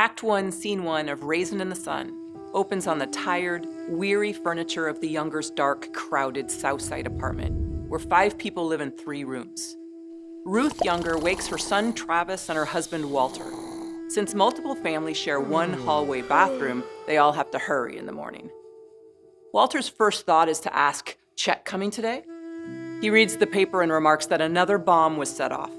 Act 1, Scene 1 of Raisin in the Sun opens on the tired, weary furniture of the Youngers' dark, crowded Southside apartment, where 5 people live in 3 rooms. Ruth Younger wakes her son Travis and her husband Walter. Since multiple families share one hallway bathroom, they all have to hurry in the morning. Walter's first thought is to ask, "Check coming today?" He reads the paper and remarks that another bomb was set off.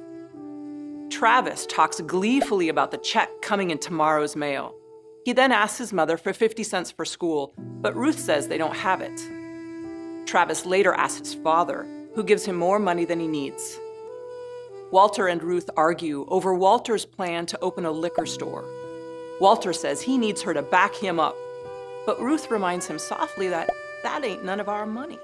Travis talks gleefully about the check coming in tomorrow's mail. He then asks his mother for 50 cents for school, but Ruth says they don't have it. Travis later asks his father, who gives him more money than he needs. Walter and Ruth argue over Walter's plan to open a liquor store. Walter says he needs her to back him up, but Ruth reminds him softly that ain't none of our money.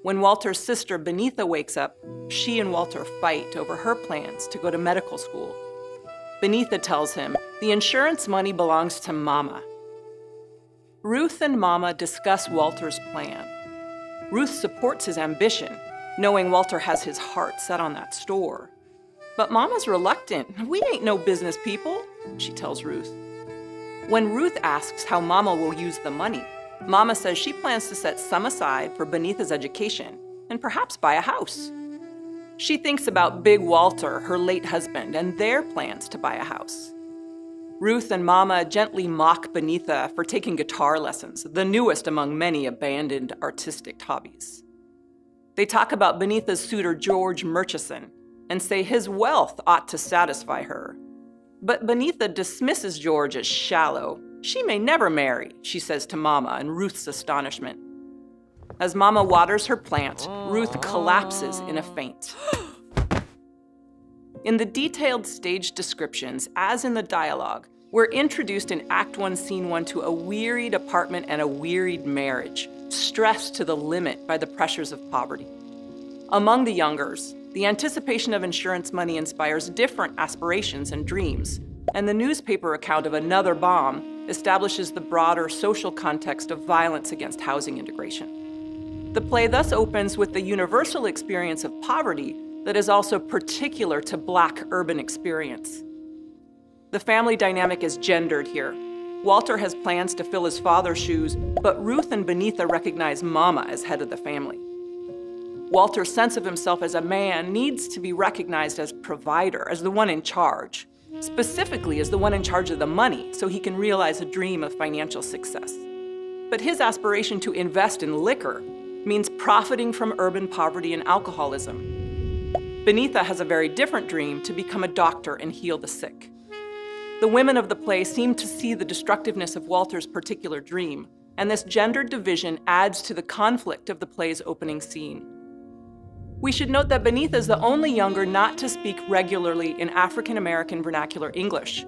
When Walter's sister Benitha wakes up, she and Walter fight over her plans to go to medical school. Benitha tells him the insurance money belongs to Mama. Ruth and Mama discuss Walter's plan. Ruth supports his ambition, knowing Walter has his heart set on that store. But Mama's reluctant. "We ain't no business people," she tells Ruth. When Ruth asks how Mama will use the money, Mama says she plans to set some aside for Benitha's education and perhaps buy a house. She thinks about Big Walter, her late husband, and their plans to buy a house. Ruth and Mama gently mock Benitha for taking guitar lessons, the newest among many abandoned artistic hobbies. They talk about Benitha's suitor George Murchison and say his wealth ought to satisfy her. But Benitha dismisses George as shallow. "She may never marry," she says to Mama in Ruth's astonishment. As Mama waters her plant, Ruth collapses in a faint. In the detailed stage descriptions, as in the dialogue, we're introduced in Act 1, Scene 1 to a wearied apartment and a wearied marriage, stressed to the limit by the pressures of poverty. Among the Youngers, the anticipation of insurance money inspires different aspirations and dreams, and the newspaper account of another bomb establishes the broader social context of violence against housing integration. The play thus opens with the universal experience of poverty that is also particular to Black urban experience. The family dynamic is gendered here. Walter has plans to fill his father's shoes, but Ruth and Benitha recognize Mama as head of the family. Walter's sense of himself as a man needs to be recognized as provider, as the one in charge, specifically as the one in charge of the money, so he can realize a dream of financial success. But his aspiration to invest in liquor means profiting from urban poverty and alcoholism. Benitha has a very different dream to become a doctor and heal the sick. The women of the play seem to see the destructiveness of Walter's particular dream, and this gendered division adds to the conflict of the play's opening scene. We should note that Benitha is the only Younger not to speak regularly in African American vernacular English,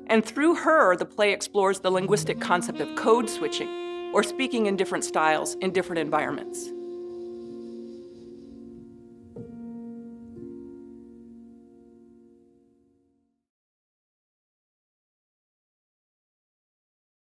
and through her, the play explores the linguistic concept of code switching, or speaking in different styles in different environments.